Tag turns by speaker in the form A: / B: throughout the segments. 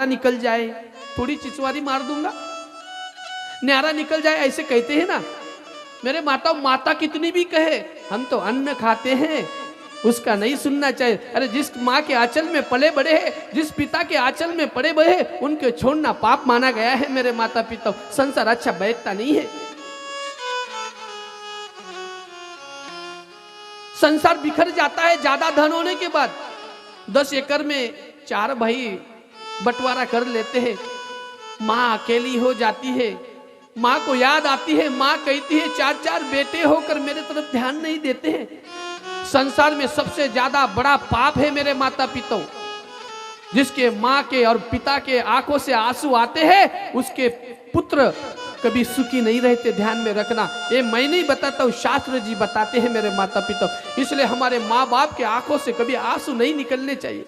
A: निकल जाए, थोड़ी चिचवारी मार दूंगा, न्यारा निकल जाए, ऐसे कहते हैं ना मेरे माता। माता कितनी भी कहे, हम तो अन्न खाते हैं, उसका नहीं सुनना चाहिए। अरे जिस माँ के आंचल में पले बड़े हैं, जिस पिता के आंचल में पड़े बड़े हैं, उनके छोड़ना पाप माना गया है मेरे माता पिता। संसार अच्छा बैठता नहीं है। संसार बिखर जाता है ज्यादा धन होने के बाद। 10 एकड़ में 4 भाई बंटवारा कर लेते हैं, माँ अकेली हो जाती है। माँ को याद आती है, माँ कहती है 4-4 बेटे होकर मेरे तरफ ध्यान नहीं देते हैं। संसार में सबसे ज्यादा बड़ा पाप है मेरे माता पिता। जिसके माँ के और पिता के आंखों से आंसू आते हैं, उसके पुत्र कभी सुखी नहीं रहते। ध्यान में रखना, ये मैं नहीं बताता हूँ, शास्त्र जी बताते हैं मेरे माता पिता। इसलिए हमारे माँ बाप के आंखों से कभी आंसू नहीं निकलने चाहिए।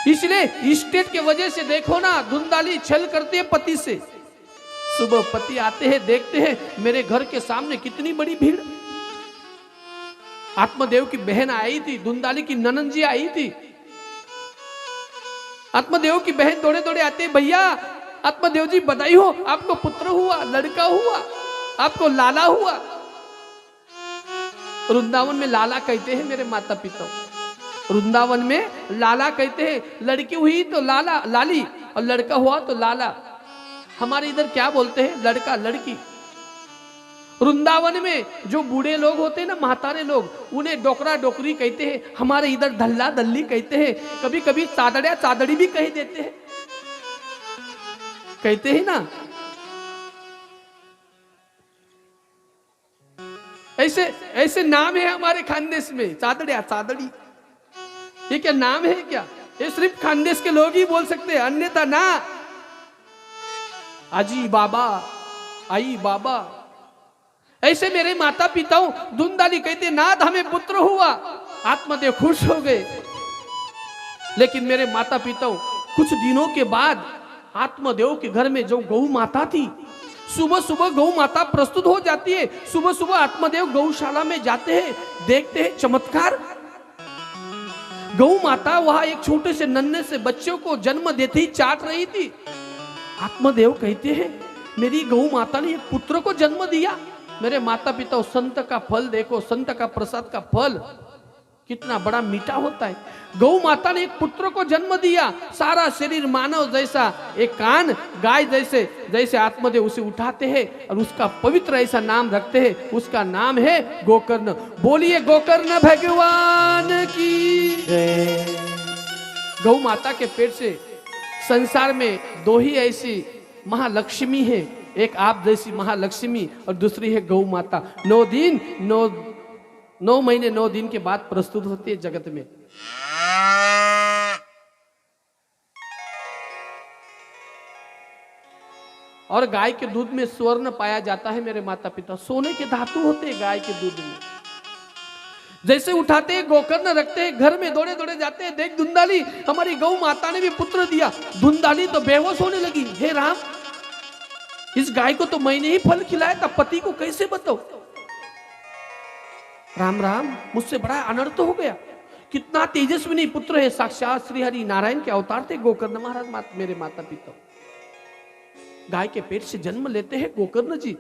A: इसलिए स्टेट के वजह से देखो ना, धुंधाली छल करते हैं पति से। सुबह पति आते हैं, देखते हैं मेरे घर के सामने कितनी बड़ी भीड़। आत्मदेव की बहन आई थी, धुंधाली की ननंद जी आई थी। आत्मदेव की बहन दौड़े दौड़े आते, भैया आत्मदेव जी बधाई हो, आपको पुत्र हुआ, लड़का हुआ, आपको लाला हुआ। वृंदावन में लाला कहते हैं मेरे माता पिता। वृंदावन में लाला कहते हैं, लड़की हुई तो लाला लाली और लड़का हुआ तो लाला। हमारे इधर क्या बोलते हैं, लड़का लड़की। वृंदावन में जो बूढ़े लोग होते हैं ना, महतारे लोग, उन्हें डोकरा डोकरी कहते हैं। हमारे इधर धल्ला दल्ली कहते हैं, कभी कभी चादड़िया चादड़ी भी कह देते हैं, कहते हैं ना। ऐसे ऐसे नाम है हमारे खानदेश में, चादड़िया चादड़ी। ये क्या नाम है क्या? ये सिर्फ खानदेश के लोग ही बोल सकते हैं, अन्यथा ना। आजी बाबा, आई बाबा, ऐसे मेरे माता पिता। धुंधाली कहते नाथ हमें पुत्र हुआ, आत्मदेव खुश हो गए। लेकिन मेरे माता पिता कुछ दिनों के बाद आत्मदेव के घर में जो गौ माता थी, सुबह सुबह गौ माता प्रस्तुत हो जाती है। सुबह सुबह आत्मदेव गौशाला में जाते हैं, देखते हैं चमत्कार। गौ माता वहां एक छोटे से नन्हे से बच्चों को जन्म देते ही चाट रही थी। आत्मदेव कहते हैं मेरी गौ माता ने एक पुत्र को जन्म दिया। मेरे माता पिता, संत का फल देखो, संत का प्रसाद का फल कितना बड़ा मीठा होता है। गौ माता ने एक पुत्र को जन्म दिया, सारा शरीर मानव जैसा, एक कान गाय जैसे। जैसे आत्मदेव उसे उठाते हैं और उसका पवित्र ऐसा नाम रखते हैं, उसका नाम है गोकर्ण। बोलिए गोकर्ण भगवान की जय। गौ माता के पेट से संसार में 2 ही ऐसी महालक्ष्मी है, एक आप जैसी महालक्ष्मी और दूसरी है गौ माता। 9 महीने 9 दिन के बाद प्रस्तुत होती है जगत में। और गाय के दूध में स्वर्ण पाया जाता है मेरे माता पिता। सोने के धातु होते हैं गाय के दूध में। जैसे उठाते हैं गोकर्ण रखते हैं, घर में दौड़े दौड़े जाते हैं, देख धुंधाली हमारी गौ माता ने भी पुत्र दिया। धुंधाली तो बेहोश होने लगी, हे राम इस गाय को तो मैंने ही फल खिलाया था, पति को कैसे बताओ। राम राम, मुझसे बड़ा अनर्थ हो गया। कितना तेजस्विनी पुत्र है, साक्षात श्री हरि नारायण के अवतार थे गोकर्ण महाराज। मेरे माता पिता गाय के पेट से जन्म लेते हैं गोकर्ण जी।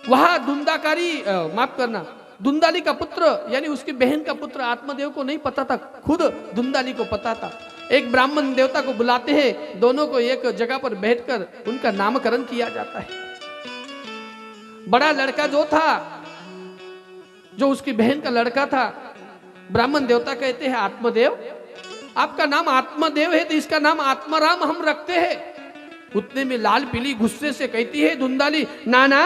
A: वहां धुंधाकारी माफ करना, धुंधाली का पुत्र यानी उसकी बहन का पुत्र आत्मदेव को नहीं पता था, खुद धुंधाली को पता था। एक ब्राह्मण देवता को बुलाते हैं, दोनों को एक जगह पर बैठकर उनका नामकरण किया जाता है। बड़ा लड़का जो था, जो उसकी बहन का लड़का था, ब्राह्मण देवता कहते हैं आत्मदेव आपका नाम आत्मदेव है तो इसका नाम आत्माराम हम रखते हैं। उतने में लाल पीली गुस्से से कहती है धुंधाली, नाना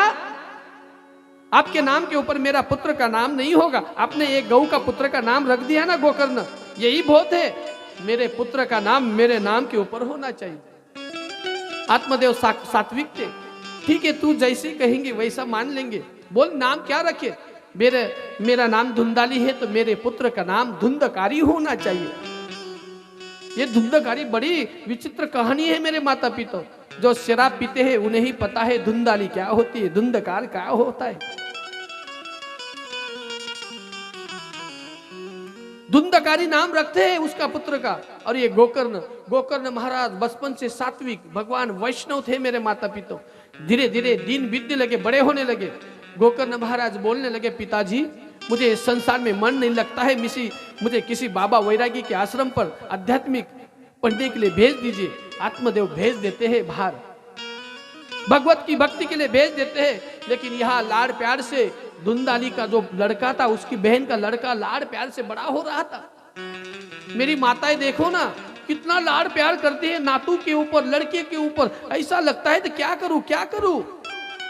A: आपके नाम के ऊपर मेरा पुत्र का नाम नहीं होगा, आपने एक गौ का पुत्र का नाम रख दिया ना गोकर्ण, यही बहुत है। मेरे पुत्र का नाम मेरे नाम के ऊपर होना चाहिए। आत्मदेव सात्विक थे, ठीक है तू जैसे कहेंगे वैसा मान लेंगे। बोल नाम क्या रखे? मेरा नाम धुंधाली है तो मेरे पुत्र का नाम धुंधकारी होना चाहिए। ये धुंधकारी बड़ी विचित्र कहानी है मेरे माता पिता। जो शराब पीते हैं उन्हें ही पता है धुंधाली क्या होती है, धुंधकार क्या होता है। धुंधकारी नाम रखते हैं उसका पुत्र का। और ये गोकर्ण, गोकर्ण महाराज बचपन से सात्विक भगवान वैष्णव थे मेरे माता पिता। धीरे धीरे दिन बीतने लगे, बड़े होने लगे। गोकर्ण महाराज बोलने लगे, पिताजी मुझे इस संसार में मन नहीं लगता है, मुझे किसी बाबा वैरागी के आश्रम पर आध्यात्मिक पढ़ने के लिए भेज दीजिए। आत्मदेव भेज देते हैं बाहर, भगवत की भक्ति के लिए भेज देते हैं। लेकिन यहाँ लाड़ प्यार से धुंधाली का जो लड़का था, उसकी बहन का लड़का लाड़ प्यार से बड़ा हो रहा था। मेरी माताएं देखो ना, कितना लाड़ प्यार करती है नातू के ऊपर, लड़के के ऊपर। ऐसा लगता है तो क्या करूं क्या करूं।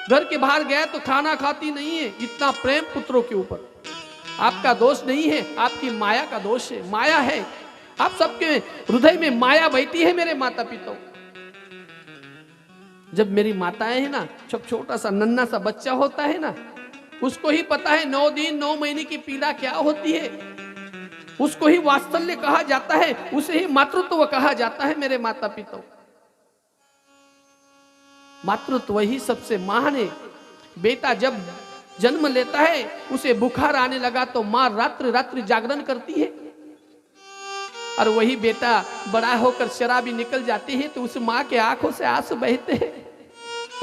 A: घर के बाहर गया तो खाना खाती नहीं है, इतना प्रेम पुत्रों के ऊपर। आपका दोष नहीं है, आपकी माया का दोष है, माया है। आप सबके हृदय में माया बैठी है मेरे माता पिता। जब मेरी माताएं है ना, छोटा सा नन्ना सा बच्चा होता है ना, उसको ही पता है 9 दिन 9 महीने की पीड़ा क्या होती है। उसको ही वात्सल्य कहा जाता है, उसे ही मातृत्व कहा जाता है मेरे माता पिता। मातृत्व ही सबसे महान है। बेटा जब जन्म लेता है, उसे बुखार आने लगा तो मां रात्रि रात्रि जागरण करती है। और वही बेटा बड़ा होकर शराबी निकल जाती है तो उस माँ के आंखों से आंसू बहते हैं।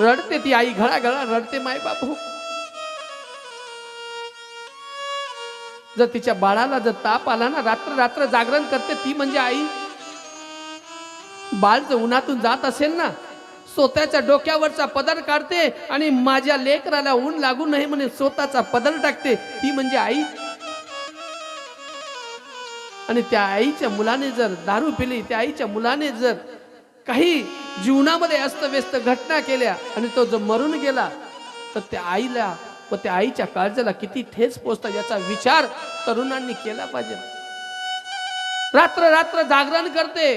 A: रड़ते थी आई, घड़ा घड़ा रडते माय बापू। जर तिच्या बाळाला जर ताप आला ना, रात्र रात्र जागरण करते ती म्हणजे आई। बाळ जर उन्हातून जात असेल ना, स्वतःच्या डोक्यावरचा पदर काढते आणि माझ्या लेकराला ऊन लागू नये म्हणून स्वतःचा पदर टाकते, ती म्हणजे आई। आणि त्या आईच्या मुलाने जर दारू पिली, त्या आईच्या मुलाने जर काही जीवनामध्ये अस्तव्यस्त घटना केल्या आणि तो जर मरून गेला, तर त्या आईला व त्या आईच्या काळजाला किती ठेच पोचतात याचा विचार तरुणांनी केला पाहिजे। रात्र रात्र जागरण करते,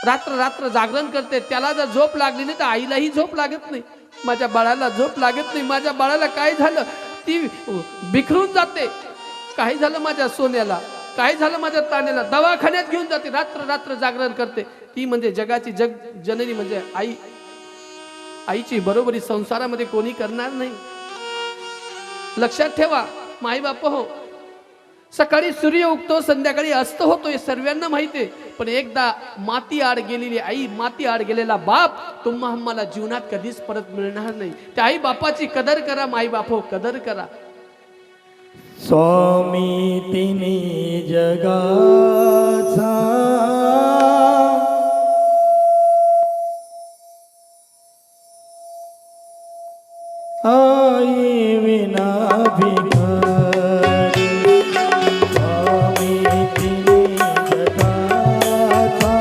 A: रात्र रात्र जागरण करते। त्याला जर झोप लागली नाही तर आईलाही झोप लागत नाही। माझ्या बाळाला झोप लागत नाही, माझ्या बाळाला काय झालं, ती बिखरून जाते। काय झालं माझ्या सोन्याला, काय झालं माझ्या तान्याला, दवाखान्यात घेऊन जाते। रात्र रात्र जागरण करते। ती म्हणजे जगाची जननी म्हणजे आई। आईची बरोबरी संसारामध्ये कोणी करणार नाही। लक्षात ठेवा माई बाप हो, सकाळी सूर्य उगतो, संध्याकाळी अस्त होतो, हे सर्वांना माहिती आहे। पण एकदा माती आड गेलेली आई, माती आड गेलेला बाप तुम्हा आम्हाला जीवनात कधीच परत मिळणार नाही। त्या आई बापाची कदर करा माई बाप हो, कदर करा।
B: स्वामी तिने जगाचा आई विना भिकारी। स्वामी तिने जगाचा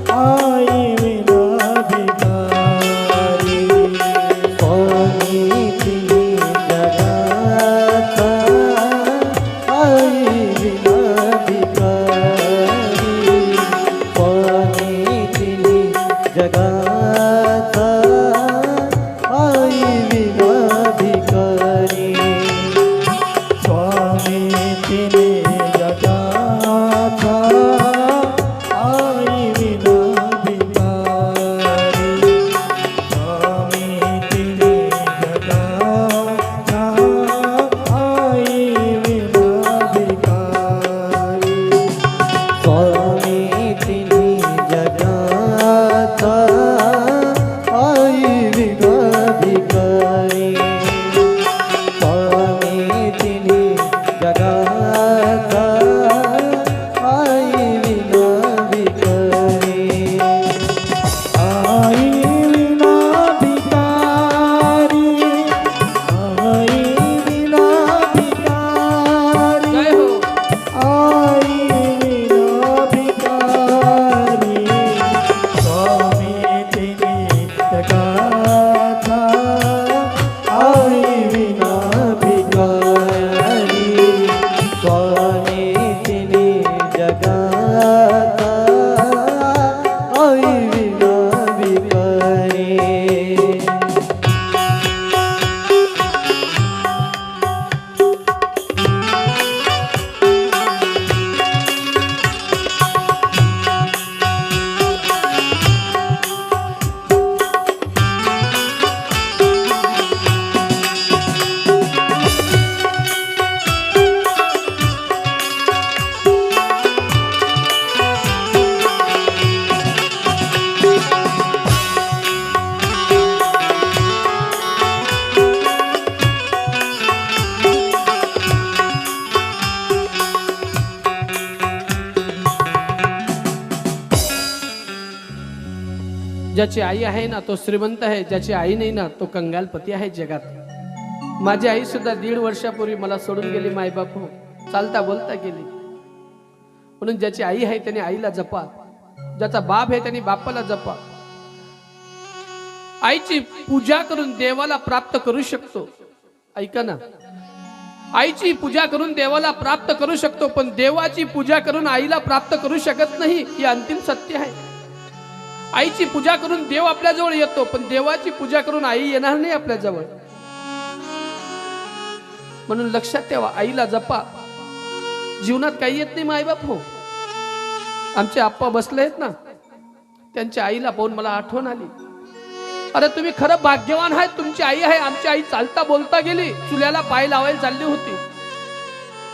B: आई विना भिकारी। स्वामी तिने जगाचा आई विना भिकारी। स्वामी तिने जगाचा आई विना भिकारी। स्वामी तिने जगाचा आई विना भिकारी। स्वामी तिने जगाचा आई विना भिकारी। स्वामी तिने जगाचा आई विना भिकारी। स्वामी तिने जगाचा आई विना भिकारी। आई विना भिकारी, आई विना भिकारी।
A: जय हो।
B: आई विना भिकारी।
A: ज्याची आई आहे ना तो श्रीमंत आहे, ज्याची आई नाही ना तो कंगालपती आहे जगात। माझी आई सुद्धा 1.5 वर्षापूर्वी मला सोडून गेली मायबाप, चालता बोलता गेली। म्हणून ज्याची आई आहे त्याने आईला जपा, ज्याचा बाप आहे त्याने बापाला जपा। आईची पूजा करून देवाला प्राप्त करू शकतो। ऐका ना, आईची पूजा करून देवाला प्राप्त करू शकतो, पण देवाची पूजा करून आईला प्राप्त करू शकत नाही, हे अंतिम सत्य आहे। आईची पूजा करून देव आपल्या जवळ येतो, पण देवाची पूजा करून आई येणार नाही आपल्या जवळ। म्हणून लक्षात ठेवा, आईला जपा। जीवनात काही येत नाही मायबाप हो। आमचे आप्पा बसले आहेत ना, त्यांच्या आईला पाहून मला आठवण आली। अरे तुम्ही खरं भाग्यवान आहेत, तुमची आई आहे। आमची आई चालता बोलता गेली, चुल्याला पाय लावायला चालली होती,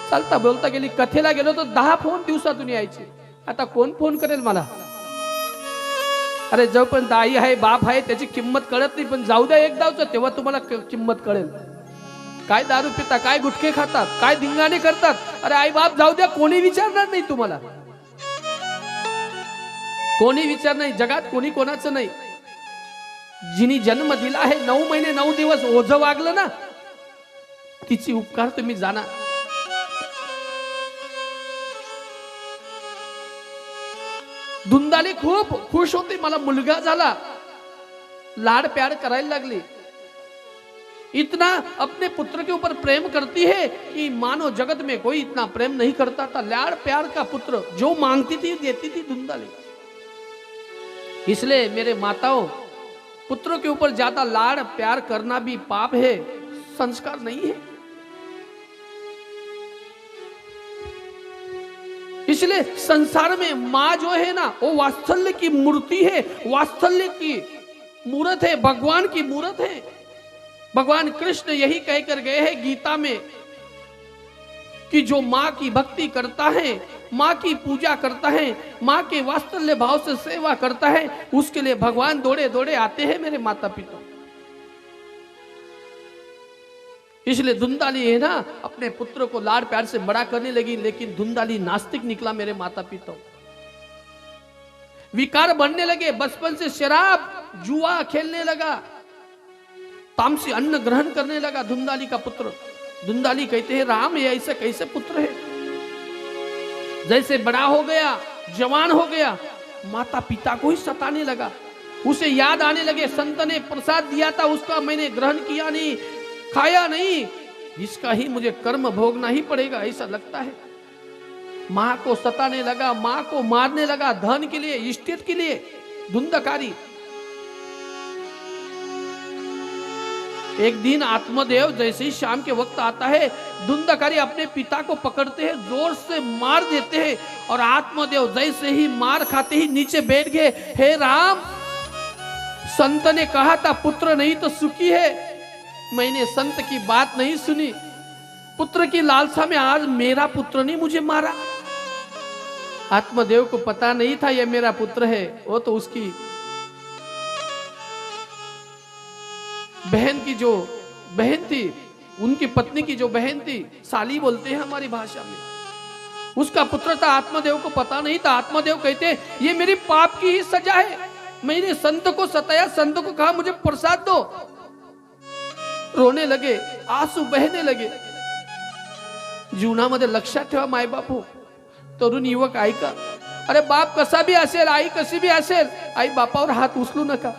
A: चालता बोलता गेली। कथेला गेलो तर 10 फोन दिवसातून यायचे। आता कोण फोन करेल मला? अरे जोपर्यंत आई आहे बाप आहे त्याची किंमत कळत नाही, पण जाऊ द्या एकदाच, तेव्हा तुम्हाला किंमत कळेल। काय दारू पिता, काय गुटखे खातात, काय धिंगाणे करतात, अरे आई बाप जाऊ द्या, कोणी विचारणार नाही तुम्हाला, कोणी विचार नाही। जगात कोणी कोणाचं नाही। जिनी जन्म दिला आहे, 9 महिने 9 दिवस ओझं वागलं ना, तिची उपकार तुम्ही जाणा। धुंदाली खूप खुश होती, मला मुलगा झाला, लाड प्यार करायला लागली। इतना अपने पुत्र के ऊपर प्रेम करती है कि मानो जगत में कोई इतना प्रेम नहीं करता था। लाड प्यार का पुत्र, जो मांगती थी देती थी धुंदाली। इसलिए मेरे माताओं, पुत्रों के ऊपर ज्यादा लाड़ प्यार करना भी पाप है, संस्कार नहीं है। इसलिए संसार में माँ जो है ना, वो वात्सल्य की मूर्ति है, वात्सल्य की मूर्त है, भगवान की मूर्त है। भगवान कृष्ण यही कहकर गए हैं गीता में कि जो माँ की भक्ति करता है, माँ की पूजा करता है, माँ के वात्सल्य भाव से सेवा करता है, उसके लिए भगवान दौड़े दौड़े आते हैं मेरे माता पिता। इसलिए धुंदाली है ना, अपने पुत्र को लाड प्यार से बड़ा करने लगी, लेकिन धुंदाली नास्तिक निकला मेरे माता पिता। विकार बढ़ने लगे, बचपन से शराब जुआ खेलने लगा, तामसी अन्न ग्रहण करने लगा धुंदाली का पुत्र। धुंदाली कहते हैं राम ये ऐसा कैसे पुत्र है? जैसे बड़ा हो गया, जवान हो गया, माता पिता को ही सताने लगा। उसे याद आने लगे, संत ने प्रसाद दिया था, उसका मैंने ग्रहण किया नहीं, खाया नहीं, इसका ही मुझे कर्म भोगना ही पड़ेगा, ऐसा लगता है। माँ को सताने लगा, माँ को मारने लगा, धन के लिए, इस्टेट के लिए, धुंधकारी। एक दिन आत्मदेव जैसे ही शाम के वक्त आता है, धुंधकारी अपने पिता को पकड़ते हैं, जोर से मार देते हैं, और आत्मदेव जैसे ही मार खाते ही नीचे बैठ गए। हे राम, संत ने कहा था पुत्र नहीं तो सुखी है, मैंने संत की बात नहीं सुनी, पुत्र की लालसा में आज मेरा पुत्र ने मुझे मारा। आत्मदेव को पता नहीं था ये मेरा पुत्र है, वो तो उसकी बहन की जो बहन थी, उनकी पत्नी की जो बहन थी, साली बोलते हैं हमारी भाषा में, उसका पुत्र था। आत्मदेव को पता नहीं था। आत्मदेव कहते ये मेरी पाप की ही सजा है, मैंने संत को सताया, संत को कहा मुझे प्रसाद दो। रोने लगे, आंसू बहने लगे। जीवनामध्ये लक्षात ठेवा माय बापू, तरुण युवक ऐका, अरे बाप कसा भी असेल, आई कशी भी असेल, आई बापावर हात उचलू नका।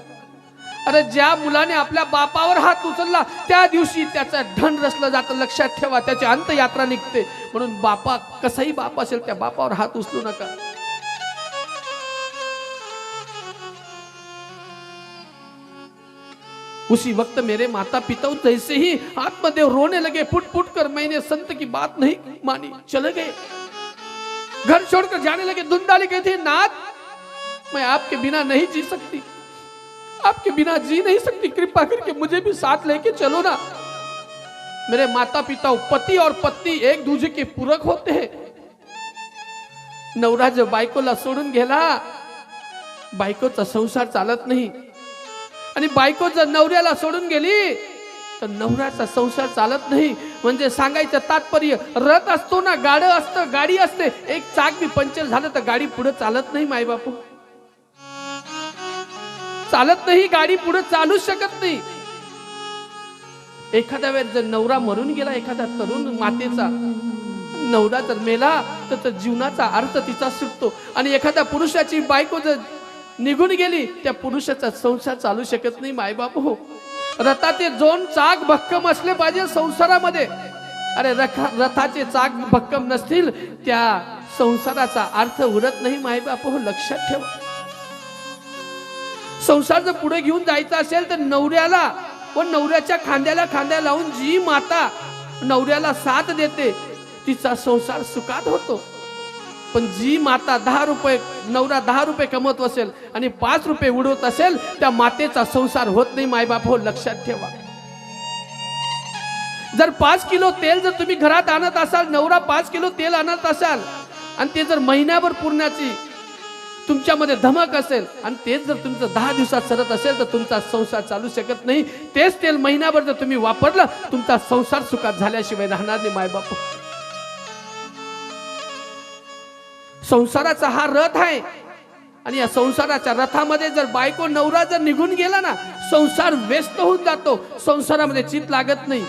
A: अरे ज्या मुलाने आपल्या बापावर हात उचलला त्या दिवशी त्याचा ढण रचलं जातं, लक्षात ठेवा, त्याची अंतयात्रा निघते। म्हणून बापा कसाही बाप असेल त्या बापावर हात उचलू नका। उसी वक्त मेरे माता पिता जैसे ही आत्मदेव रोने लगे फुट फुट कर, मैंने संत की बात नहीं मानी, चले गए, घर छोड़कर जाने लगे। धुंदाली कहती नाथ, मैं आपके बिना नहीं जी सकती, आपके बिना जी नहीं सकती, कृपा करके मुझे भी साथ लेके चलो ना। मेरे माता पिता, पति और पत्नी एक दूसरे के पूरक होते हैं। नवरा जर बायकोला सोडून गेला, बायकोचा संसार चालत नाही, आणि बायको जर नवऱ्याला सोडून गेली तर नवऱ्याचा संसार चालत नाही। म्हणजे सांगायचं तात्पर्य, रथ असतो ना, गाडं असतं, गाडी असते, एक चाक भी पंक्चर झालं तर गाडी पुढे चालत नाही माय बापू। चालत नाही, गाडी पुढे चालूच शकत नाही. एखाद्या वेळेस जर नवरा मरून गेला, एखादा तरुण मातेचा नवरा जर मेला तर जीवनाचा अर्थ तिचा सुटतो. आणि एखाद्या पुरुषाची बायको जर निघून गेली, त्या पुरुषाचा संसार चालू शकत नाही. मायबाप हो, रथाचे दोन चाक भक्कम असले पाहिजे संसारामध्ये. अरे रथाचे चाक भक्कम नसतील, त्या संसाराचा अर्थ उरत नाही. मायबाप हो, लक्षात ठेवा. संसार जर पुढे घेऊन जायचा असेल तर नवऱ्याला व नवऱ्याच्या खांद्याला खांद्या लावून जी माता नवऱ्याला साथ देते, तिचा संसार सुखात होतो. पण जी माता नवरा 10 रुपये कमवत असेल आणि 5 रुपये उडवत असेल, त्या मातेचा संसार होत नाही. मायबाप हो, लक्षात ठेवा. जर 5 किलो तेल जर तुम्ही घरात आणत असाल, नवरा 5 किलो तेल आणत असाल, आणि ते जर महिन्याभर पुरण्याची तुमच्यामध्ये धमक असेल, आणि तेच जर तुमचं 10 दिवसात सरत असेल, तर तुमचा संसार चालू शकत नाही. तेच तेल महिनाभर जर तुम्ही वापरलं, तुमचा संसार सुखात झाल्याशिवाय राहणार नाही. मायबाप, संसाराचा हा रथ आहे, आणि या संसाराच्या रथामध्ये जर बायको नवरा जर निघून गेला ना, संसार व्यस्त होऊन जातो, संसारामध्ये चित लागत नाही.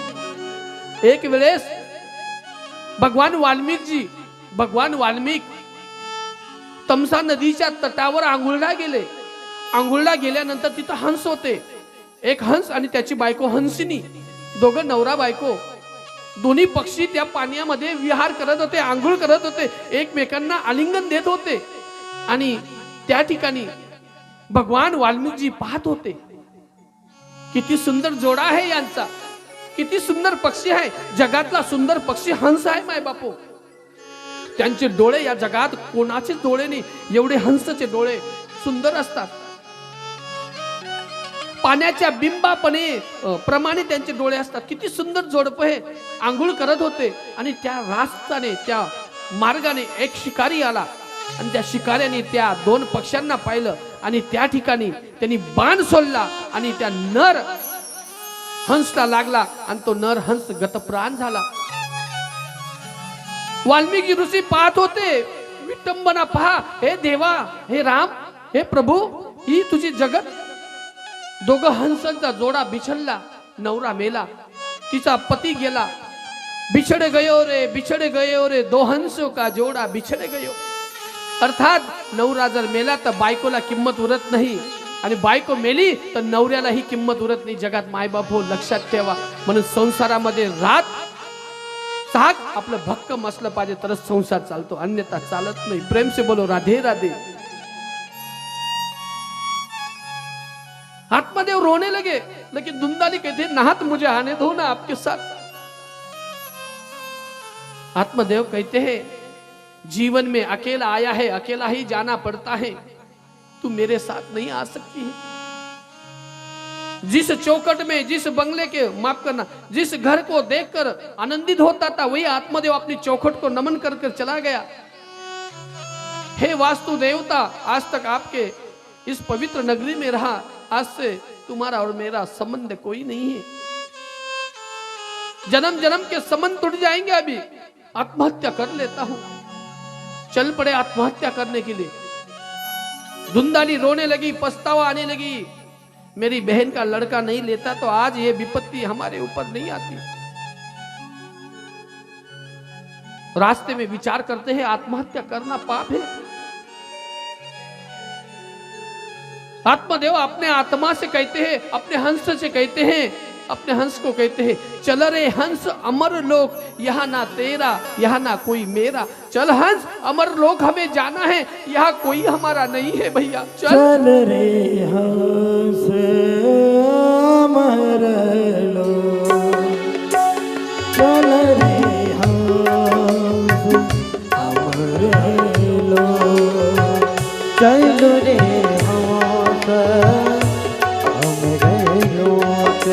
A: एक वेळेस भगवान वाल्मिक तमसा नदीच्या तटावर आंघोळला गेले. आंघोळला गेल्यानंतर तिथं हंस होते. एक हंस आणि त्याची बायको हंसिनी, दोघं नवरा बायको, दोन्ही पक्षी त्या पाण्यामध्ये विहार करत होते, आंघोळ करत होते, एकमेकांना आलिंगन देत होते. आणि त्या ठिकाणी भगवान वाल्मिकजी पाहत होते, किती सुंदर जोडा आहे यांचा, किती सुंदर पक्षी आहे. जगातला सुंदर पक्षी हंस आहे. माय बापू, त्यांचे डोळे या जगात कोणाचेच डोळे नाही, एवढे हंसचे डोळे सुंदर असतात. पाण्याच्या बिंबापणे प्रमाणे त्यांचे डोळे असतात. किती सुंदर जोडप हे. आंघोळ करत होते आणि त्या रास्त्याने, त्या मार्गाने एक शिकारी आला, आणि त्या शिकाऱ्याने त्या 2 पक्ष्यांना पाहिलं, आणि त्या ठिकाणी त्यांनी बाण सोडला, आणि त्या नर हंसला लागला, आणि तो नर हंस गतप्राण झाला. वाल्मिकी ऋषी पाहत होते, विटंबना पहा. हे देवा, हे राम, हे प्रभू, ही तुझी जगत. दोघं हंसांचा जोडा बिछडला. नवरा मेला, तिचा पती गेला. बिछड़ गयो रे 2 हंसों का जोड़ा बिछड़ गयो. अर्थात नवरा जर मेला तर बायकोला किंमत उरत नाही, आणि बायको मेली तर नवऱ्यालाही किंमत उरत नाही जगात. मायबाप हो, लक्षात ठेवा. म्हणून संसारामध्ये चाक आपलं भक्कम असलं पाहिजे तरच संसार चालतो, अन्यथा चालत नाही. प्रेम से बोलो राधे राधे. आत्मदेव रोने लगे, लेकिन धुंधाली कहते नाहत मुझे आने दो ना आपके साथ. आत्मदेव कहते हैं, जीवन में अकेला आया है, अकेला ही जाना पड़ता है, तू मेरे साथ नहीं आ सकती है. जिस चौखट में, जिस बंगले के, माफ करना, जिस घर को देखकर आनंदित होता था, वही आत्मदेव अपनी चौखट को नमन कर कर चला गया. हे वास्तु देवता, आज तक आपके इस पवित्र नगरी में रहा, आज से तुम्हारा और मेरा संबंध कोई नहीं है. जन्म जन्म के संबंध टूट जाएंगे. अभी आत्महत्या कर लेता हूं. चल पड़े आत्महत्या करने के लिए. धुंधाली रोने लगी, पछतावा आने लगी. मेरी बहन का लड़का नहीं लेता तो आज ये विपत्ति हमारे ऊपर नहीं आती. रास्ते में विचार करते हैं, आत्महत्या करना पाप है. आत्मदेव अपने आत्मा से कहते हैं, अपने हंस से कहते हैं, अपने हंस को कहते हैं, चल रे हंस अमर लोक, यहाँ ना तेरा, यहाँ ना कोई मेरा. चल हंस, अमर लोक हमें जाना है, यहाँ कोई हमारा नहीं है भैया.
B: चल रे हंस अमर लोक, चल रे हंस अमर लोक, चल रे हंस अमर लोक,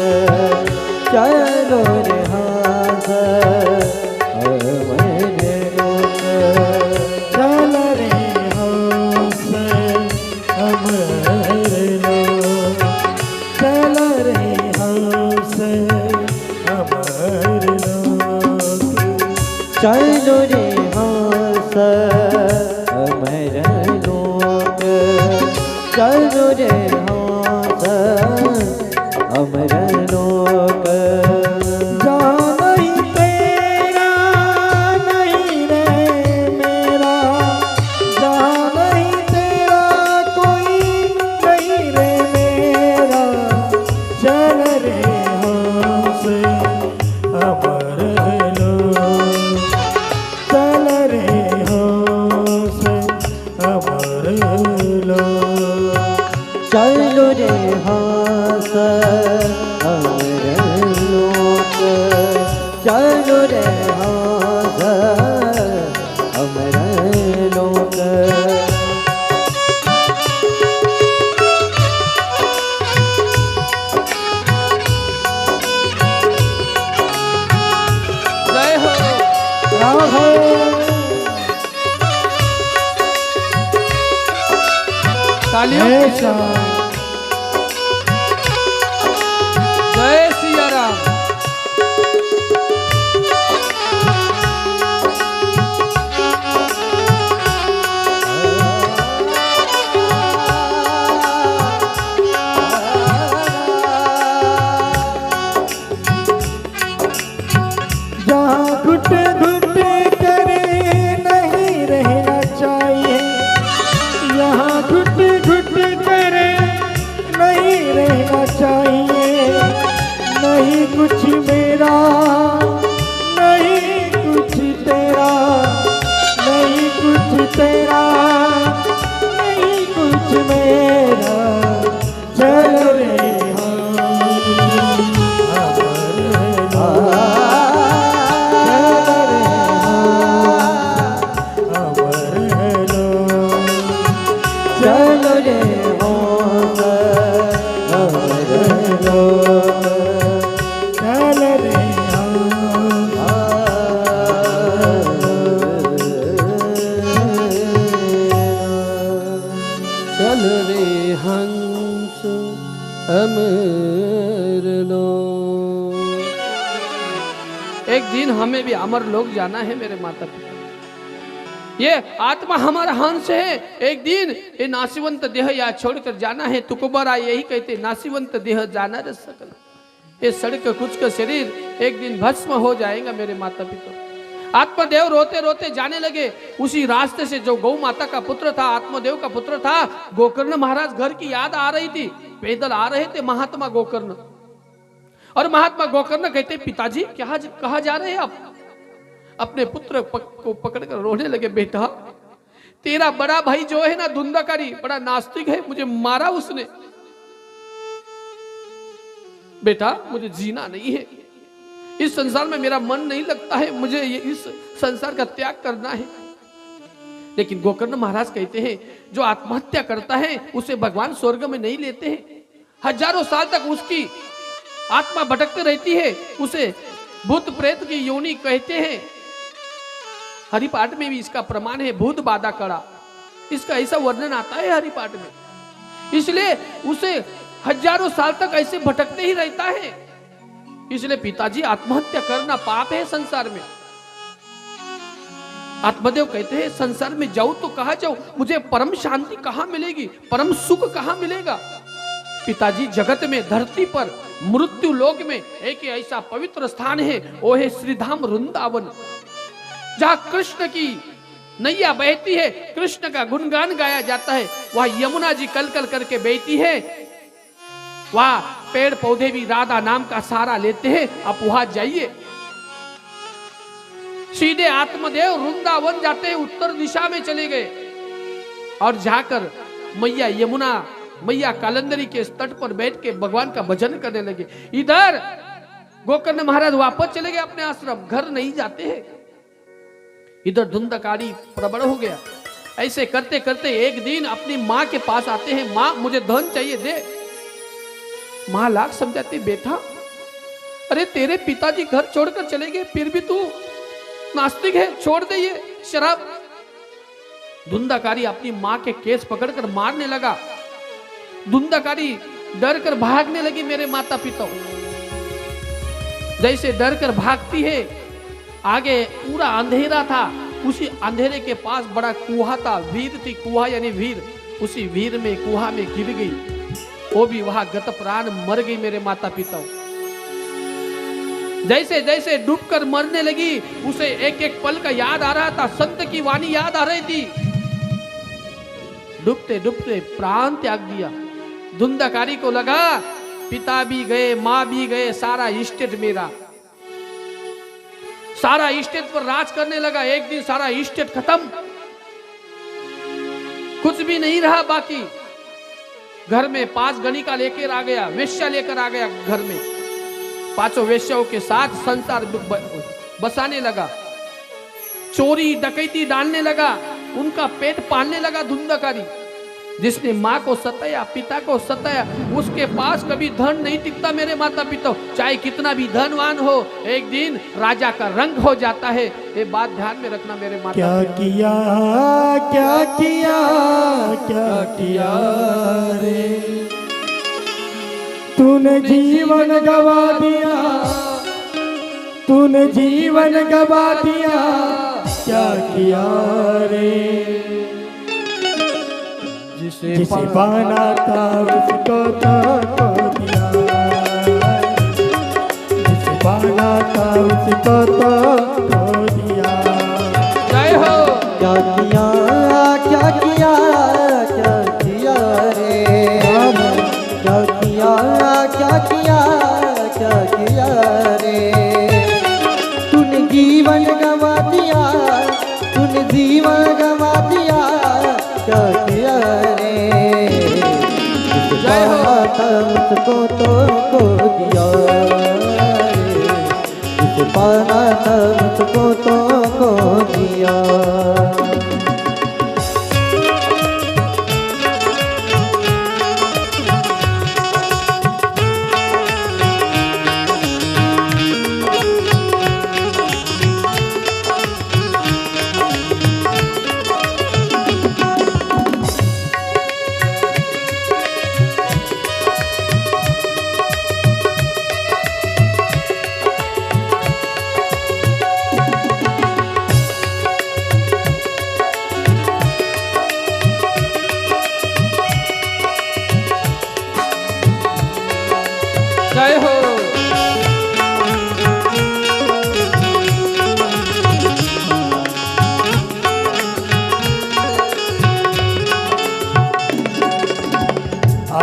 B: चलो रे हंस अमर लोक, चल रे हंस अमर लोक, चल रे हंस अमर लोक, चलो रे हंस अमर लोक, चलो रे हंस लो चलो रे हंस अमर लोक चलो रे हंस अमर लोक
A: जय हो
B: राघव
A: तालियों
B: जय
A: से
B: श्याम
A: जय सिया राम।
B: जहाँ घुट घुट करे नहीं रहना चाहिए यहाँ घुट घुट करे नहीं रहना चाहिए नहीं कुछ मेरा नहीं कुछ तेरा नहीं कुछ तेरा नहीं कुछ मेरा चल रे चलो रे चल रे
A: चल रे हंस अमर लोक। एक दिन हमें भी अमर लोक जाना है मेरे माता पिता। ये आत्मा हमारा हंस है, एक दिन ये नासिवंत देह या छोड़कर जाना है। तुकोबारा यही कहते, नासिवंत देह जाना रे सकल। ये सड़क कुछ का शरीर एक दिन भस्म हो जाएगा मेरे माता पिता। आत्मदेव रोते रोते जाने लगे। उसी रास्ते से जो गौ माता का पुत्र था, आत्मदेव का पुत्र था, गोकर्ण महाराज घर की याद आ रही थी। पैदल आ रहे थे महात्मा गोकर्ण, और महात्मा गोकर्ण कहते, पिताजी क्या कहा जा रहे हैं आप? अपने पुत्र को पकड़कर रोने लगे। बेटा, तेरा बड़ा भाई जो है ना धुंधाकारी, बड़ा नास्तिक है, मुझे मारा उसने। बेटा, मुझे जीना नहीं है, इस संसार में मेरा मन नहीं लगता है, मुझे इस संसार का त्याग करना है। लेकिन गोकर्ण महाराज कहते हैं, जो आत्महत्या करता है उसे भगवान स्वर्ग में नहीं लेते हैं। हजारों साल तक उसकी आत्मा भटकती रहती है, उसे भूत प्रेत की योनि कहते हैं। हरिपाठ में भी इसका प्रमाण है, भूत बाधा कड़ा, इसका ऐसा वर्णन आता है हरिपाठ में। इसलिए उसे हजारों साल तक ऐसे भटकते ही रहता है। इसलिए पिताजी, आत्महत्या करना पाप है संसार में। आत्मदेव कहते हैं, संसार में जाऊं तो कहां जाऊं, मुझे परम शांति कहां मिलेगी, परम सुख कहां मिलेगा? पिताजी, जगत में, धरती पर, मृत्यु लोक में एक ऐसा पवित्र स्थान है, वो है श्रीधाम वृंदावन, जहां कृष्ण की नैया बहती है, कृष्ण का गुणगान गाया जाता है। वहां यमुना जी कल कल करके बहती है, वहां पेड़ पौधे भी राधा नाम का सहारा लेते हैं। आप वहां जाइए, सीधे आत्मदेव वृंदावन जाते हैं, उत्तर दिशा में चले गए और जाकर मैया यमुना, मैया कालंदरी के तट पर बैठ के भगवान का भजन करने लगे। इधर गोकर्ण महाराज वापस चले गए अपने आश्रम, घर नहीं जाते हैं। इधर धुंधकारी प्रबल हो गया। ऐसे करते करते एक दिन अपनी माँ के पास आते हैं, माँ मुझे धन चाहिए, दे। माँ लाख समझाती, बेटा अरे तेरे पिताजी घर छोड़कर चले गए, फिर भी तू नास्तिक है, छोड़ दे ये शराब। धुंधकारी अपनी माँ के केस पकड़कर मारने लगा। धुंधकारी डर कर भागने लगी मेरे माता पिता। जैसे डर कर भागती है, आगे पूरा अंधेरा था, उसी अंधेरे के पास बड़ा कुआ था, वीर थी, कुआ यानी वीर, उसी वीर में कुआ में गिर गई, वो भी वहां गत प्राण मर गई मेरे माता पिता। जैसे जैसे डूबकर मरने लगी, उसे एक एक पल का याद आ रहा था, संत की वाणी याद आ रही थी। डूबते डूबते प्राण त्याग दिया। धुंधकारी को लगा पिता भी गए, माँ भी गए, सारा इस्टेट मेरा, सारा इस्टेट पर राज करने लगा। एक दिन सारा इस्टेट खत्म। कुछ भी नहीं रहा बाकी। घर में 5 गणिका लेकर आ गया, वेश्या लेकर आ गया घर में। 5 वेश्याओं के साथ संसार बसाने लगा, चोरी डकैती डालने लगा, उनका पेट पालने लगा धुंधकारी। जिसने माँ को सताया, पिता को सताया, उसके पास कभी धन नहीं टिकता मेरे माता पिता। चाहे कितना भी धनवान हो, एक दिन राजा का रंग हो जाता है। ये बात ध्यान में रखना मेरे माता।
B: क्या किया क्या किया क्या किया रे, तूने जीवन गवा दिया, तूने जीवन गवा दिया, क्या किया रे। जिसे पाना था उसको तो खो दिया, जिसे पाना था उसको तो खो दिया।
A: जय हो।
C: क्या किया क्या किया क्या किया रे, क्या किया क्या किया क्या किया रे। तूने जीवन गवा दिया, तूने जीवन गवा दिया, क्या किया रे।
A: जय हो।
C: मुझको तो खो दिया रे, जिसे पाना था मुझको तो खो दिया।
A: जय हो।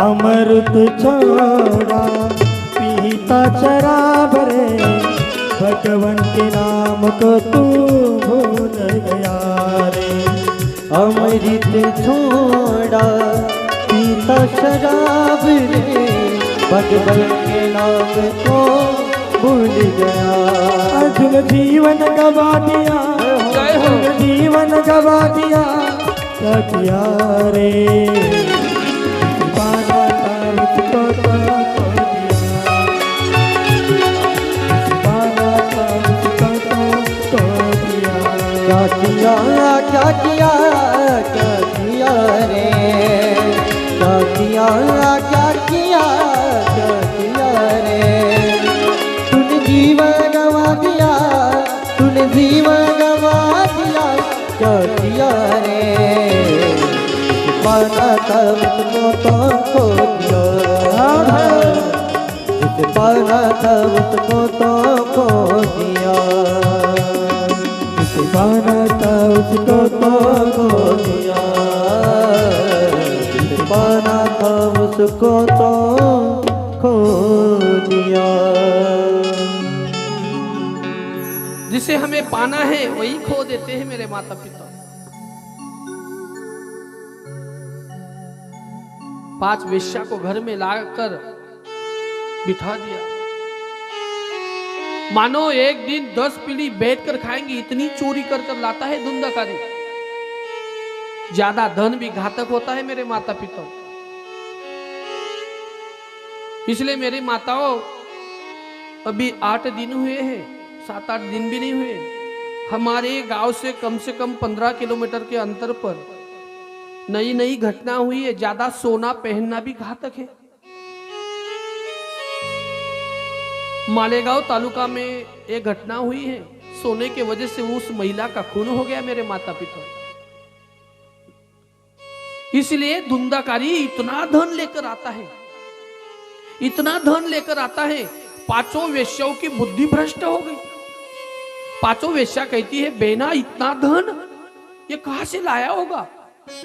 B: अमृत छोड़ा पीता शराब रे, भगवान के नाम को तू भूल गया रे।
C: अमृत छोड़ा पीता शराब रे, भगवान के नाम को भूल गया।
B: अर्जुन जीवन गवा दिया,
A: जय हो।
B: अर्जुन जीवन गवा दिया, क्या किया रे। पाना था उसको तो खो दिया, पाना था उसको तो खो दिया।
C: क्या किया क्या किया क्या किया रे, क्या किया क्या किया क्या किया रे। तूने जीवन गवा दिया, तूने जीवन गवा दिया, क्या किया रे। पाना था मुझको तो खो दिया, जिसे पाना था मुझको तो खो दिया।
B: जिसे पाना था उसको तो खो दिया,
C: जिसे पाना था मुझको तो खो दिया।
A: जिसे हमें पाना है वही खो देते हैं मेरे माता पिता। 5 वेश्या को घर में लाकर बिठा दिया, मानो एक दिन 10 पीढ़ी बैठकर खाएंगी, इतनी चोरी कर कर लाता है धुंधकारी। ज्यादा धन भी घातक होता है मेरे माता पिता। इसलिए मेरी माताओं, अभी 8 दिन हुए हैं, 7-8 दिन भी नहीं हुए, हमारे गांव से कम 15 किलोमीटर के अंतर पर नई नई घटना हुई है। ज्यादा सोना पहनना भी घातक है। मालेगांव तालुका में एक घटना हुई है, सोने के वजह से उस महिला का खून हो गया मेरे माता पिता। इसलिए धुंधाकारी इतना धन लेकर आता है, इतना धन लेकर आता है, 5 वेश्याओं की बुद्धि भ्रष्ट हो गई। 5 वेश्या कहती है, बेना इतना धन ये कहां से लाया होगा,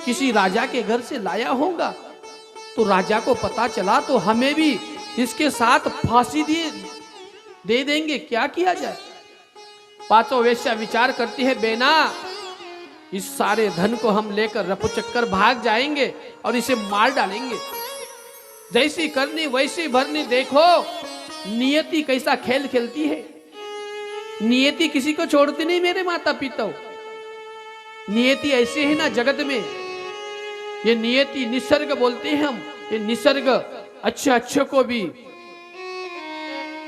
A: किसी राजा के घर से लाया होगा। तो राजा को पता चला तो हमें भी इसके साथ फांसी दे देंगे, क्या किया जाए। 5 वेश्या विचार करती है, बेना इस सारे धन को हम लेकर रफूचक्कर भाग जाएंगे और इसे मार डालेंगे। जैसी करनी वैसी भरनी। देखो नियति कैसा खेल खेलती है। नियति किसी को छोड़ती नहीं मेरे माता पिता। नियति ऐसे है ना जगत में, ये नियति निसर्ग बोलते हैं हम। ये निसर्ग अच्छे अच्छे को भी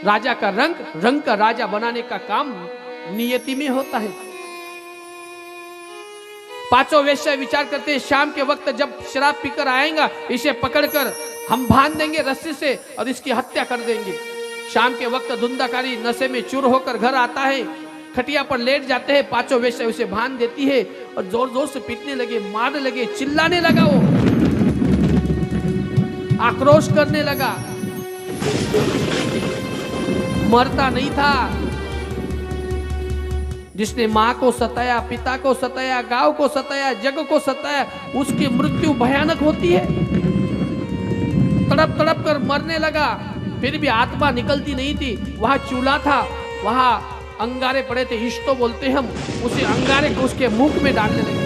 A: राजा का रंग का राजा बनाने का काम नियति में होता है। पांचों वेश्या विचार करते हैं शाम के वक्त जब शराब पीकर आएगा इसे पकड़कर हम बांध देंगे रस्सी से और इसकी हत्या कर देंगे। शाम के वक्त धुंधाकारी नशे में चूर होकर घर आता है, खटिया पर लेट जाते हैं। पांचों वेश्या उसे बांध देती है और जोर जोर से पीटने लगे, मारने लगे, चिल्लाने लगा, वो आक्रोश करने लगा। मरता नहीं था। जिसने मां को सताया, पिता को सताया, गांव को सताया, जग को सताया, उसकी मृत्यु भयानक होती है। तड़प तड़प कर मरने लगा, फिर भी आत्मा निकलती नहीं थी। वहां चूल्हा था, वहां अंगारे पड़े थे, इष्टो बोलते हम। उसे अंगारे को उसके मुख में डालने लगे।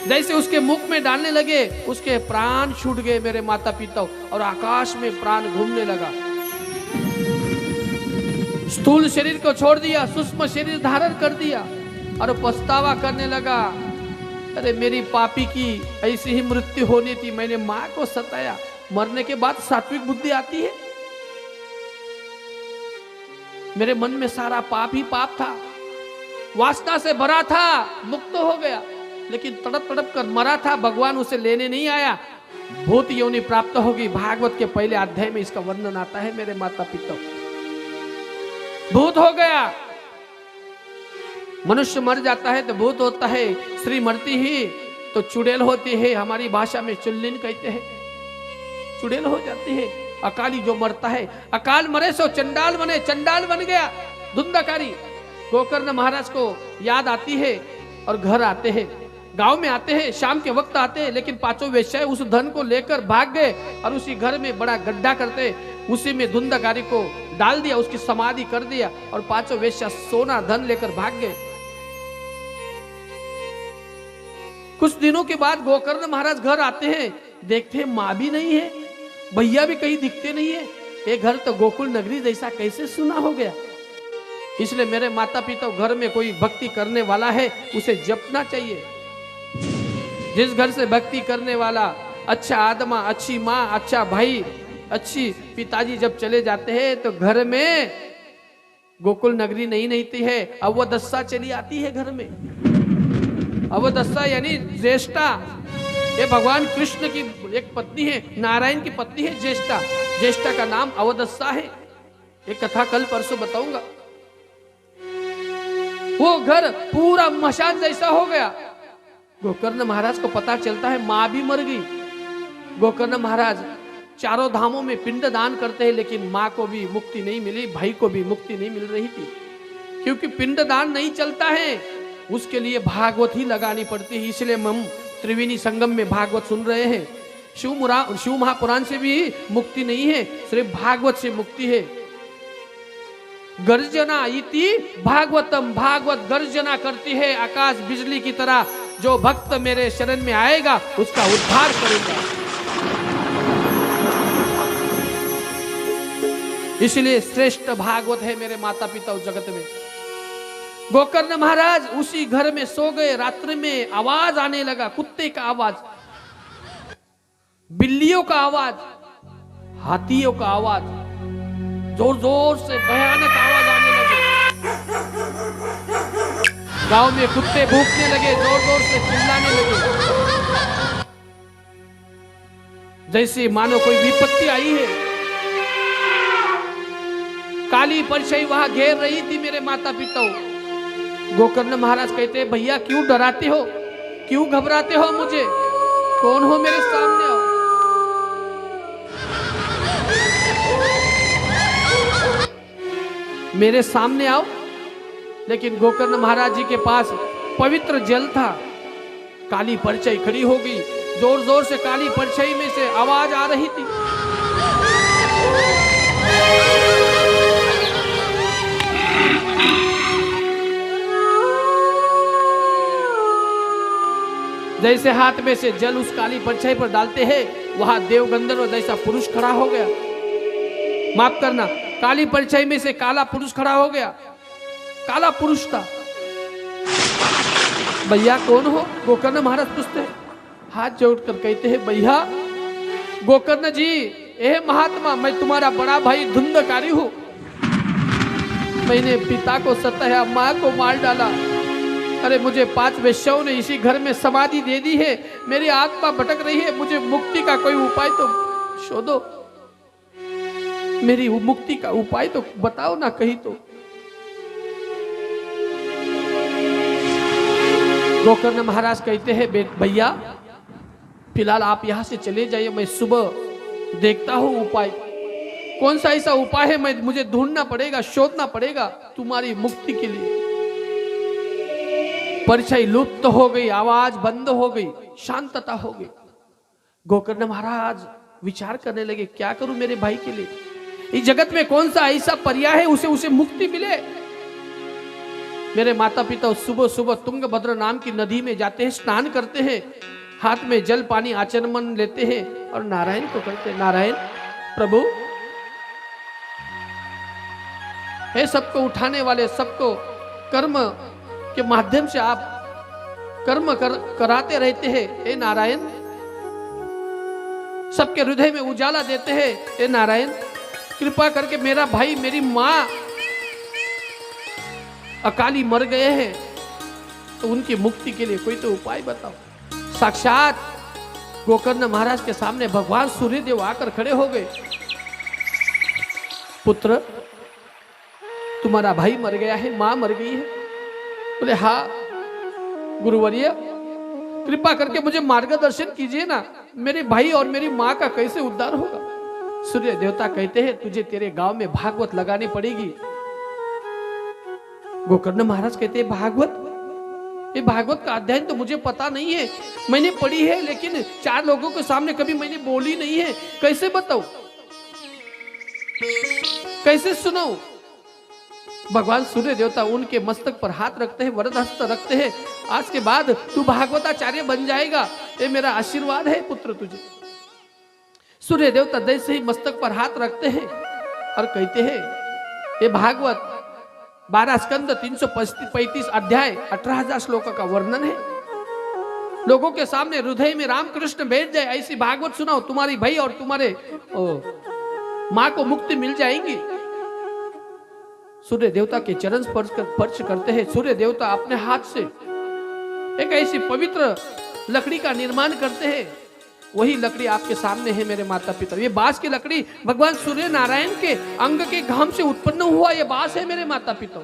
A: जैसे उसके मुख में डालने लगे उसके प्राण छूट गए मेरे माता पिता, और आकाश में प्राण घूमने लगा। स्थूल शरीर को छोड़ दिया, सूक्ष्म शरीर धारण कर दिया और पछतावा करने लगा। अरे मेरी पापी की ऐसी ही मृत्यु होनी थी, मैंने मां को सताया। मरने के बाद सात्विक बुद्धि आती है। मेरे मन में सारा पाप ही पाप था, वासना से भरा था, मुक्त हो गया, लेकिन तड़प तड़प कर मरा था। भगवान उसे लेने नहीं आया। भूत योनि प्राप्त होगी। भागवत के पहले अध्याय में इसका वर्णन आता है मेरे माता पिता। भूत हो गया। मनुष्य मर जाता है तो भूत होता है, स्त्री मरती ही तो चुड़ैल होती है। हमारी भाषा में चुल्लिन कहते हैं, चुड़ैल हो जाती है। अकाली जो मरता है, अकाल मरे सो चंडाल बने, चंडाल बन गया। धुंधाकारी गोकर्ण महाराज को याद आती है और घर आते हैं, गांव में आते हैं, शाम के वक्त आते हैं, लेकिन पांचों वेश्याएं उस धन को लेकर भाग गए और उसी घर में बड़ा गड्ढा करते, उसी में धुंधाकारी को डाल दिया, उसकी समाधि कर दिया और पांचों वेश्या सोना धन लेकर भाग गए। कुछ दिनों के बाद गोकर्ण महाराज घर आते हैं, देखते हैं मां भी नहीं है, भैया भी कहीं दिखते नहीं है। ये घर तो गोकुल नगरी जैसा कैसे सुना हो गया। इसलिए मेरे माता पिता, घर में कोई भक्ति करने वाला है उसे जपना चाहिए। जिस घर से भक्ति करने वाला अच्छा आदमा, अच्छी माँ, अच्छा भाई, अच्छी पिताजी जब चले जाते हैं तो घर में गोकुल नगरी नहीं रहती है, अवदस्सा चली आती है घर में। अवदस्सा यानी ज्येष्ठा। ये भगवान कृष्ण की एक पत्नी है, नारायण की पत्नी है ज्येष्ठा। ज्येष्ठा का नाम अवदस्सा है। एक कथा कल परसों बताऊंगा। वो घर पूरा मशान जैसा हो गया। गोकर्ण महाराज को पता चलता है मां भी मर गई। गोकर्ण महाराज चारों धामों में पिंड दान करते हैं, लेकिन मां को भी मुक्ति नहीं मिली, भाई को भी मुक्ति नहीं मिल रही थी। क्योंकि पिंड दान नहीं चलता है, उसके लिए भागवत ही लगानी पड़ती है। इसलिए हम त्रिवेणी संगम में भागवत सुन रहे हैं। शिव महापुराण से भी मुक्ति नहीं है, सिर्फ भागवत से मुक्ति है। गर्जना इति भागवतम, भागवत गर्जना करती है आकाश बिजली की तरह। जो भक्त मेरे शरण में आएगा उसका उद्धार करेगा। इसलिए श्रेष्ठ भागवत है मेरे माता पिता उस जगत में। गोकर्ण महाराज उसी घर में सो गए। रात्रि में आवाज आने लगा, कुत्ते का आवाज, बिल्लियों का आवाज, हाथियों का आवाज, जोर जोर से भयानक आवाज आने लगे। गांव में कुत्ते भूखने लगे, जोर जोर से चिल्लाने लगे, जैसे मानो कोई विपत्ति आई है। काली परछाई वहां घेर रही थी मेरे माता पिता। गोकर्ण महाराज कहते हैं, भैया क्यों डराते हो, क्यों घबराते हो मुझे, कौन हो, मेरे सामने आओ। मेरे सामने आओ। लेकिन गोकर्ण महाराज जी के पास पवित्र जल था। काली परछाई खड़ी हो गई, जोर जोर से काली परछाई में से आवाज आ रही थी। जैसे हाथ में से जल उस काली परछाई पर डालते हैं, वहां देव गंधर्व जैसा पुरुष खड़ा हो गया। माफ करना, काली परछाई में से काला पुरुष खड़ा हो गया। काला पुरुष था। भैया कौन हो? गोकर्ण महाराज पूछते हैं। हाथ जोड़कर कहते हैं, भैया गोकर्ण जी, ए महात्मा, मैं तुम्हारा बड़ा भाई धुंधकारी हूं। मैंने पिता को सताया, माँ को मार डाला। अरे मुझे 5 वेश्याओं ने इसी घर में समाधि दे दी है। मेरी आत्मा भटक रही है। मुझे मुक्ति का कोई उपाय तो शोधो। मेरी मुक्ति का उपाय तो बताओ ना कहीं तो। गोकर्ण महाराज कहते हैं, भैया फिलहाल आप यहां से चले जाइए, मैं सुबह देखता हूं उपाय। कौन सा ऐसा उपाय है मुझे ढूंढना पड़ेगा, शोधना पड़ेगा तुम्हारी मुक्ति के लिए। परछाई लुप्त हो गई, आवाज बंद हो गई, शांतता हो गई। गोकर्ण महाराज विचार करने लगे, क्या करूं मेरे भाई के लिए? इस जगत में कौन सा ऐसा पर्याय है उसे मुक्ति मिले? मेरे माता पिता सुबह सुबह तुंगभद्र नाम की नदी में जाते हैं, स्नान करते हैं, हाथ में जल पानी आचमन लेते हैं और नारायण को करते हैं, नारायण प्रभु, हे सबको उठाने वाले, सबको कर्म के माध्यम से आप कर्म कराते रहते हैं, हे नारायण, सबके हृदय में उजाला देते हैं, हे नारायण, कृपा करके मेरा भाई मेरी मां अकाली मर गए हैं, तो उनकी मुक्ति के लिए कोई तो उपाय बताओ। साक्षात गोकर्ण महाराज के सामने भगवान सूर्यदेव आकर खड़े हो गए। पुत्र, तुम्हारा भाई मर गया है, मां मर गई है। बोले हाँ गुरुवर्य, कृपा करके मुझे मार्गदर्शन कीजिए ना, मेरे भाई और मेरी मां का कैसे उद्धार होगा? सूर्य देवता कहते हैं, तुझे तेरे गांव में भागवत लगानी पड़ेगी। गोकर्ण महाराज कहते हैं, भागवत? ये भागवत का अध्ययन तो मुझे पता नहीं है, मैंने पढ़ी है लेकिन 4 लोगों के सामने कभी मैंने बोली नहीं है, कैसे बताऊं, कैसे सुनाऊं? भगवान सूर्य देवता उनके मस्तक पर हाथ रखते हैं, वरद हस्त रखते हैं, आज के बाद तू भागवताचार्य बन जाएगा, ये मेरा आशीर्वाद है पुत्र तुझे। सूर्य देवता जैसे ही मस्तक पर हाथ रखते हैं और कहते हैं, ये भागवत 12 स्कंद 335 अध्याय 18,000 श्लोकों का वर्णन है। लोगों के सामने हृदय में रामकृष्ण बैठ जाए, ऐसी भागवत सुनाओ, तुम्हारी भाई और तुम्हारे मां को मुक्ति मिल जाएगी। सूर्य देवता के चरण स्पर्श करते हैं। सूर्य देवता अपने हाथ से एक ऐसी पवित्र लकड़ी का निर्माण करते हैं। वही लकड़ी आपके सामने है मेरे माता पिता। ये बांस की लकड़ी भगवान सूर्य नारायण के अंग के घाम से उत्पन्न हुआ ये बांस है मेरे माता पिता।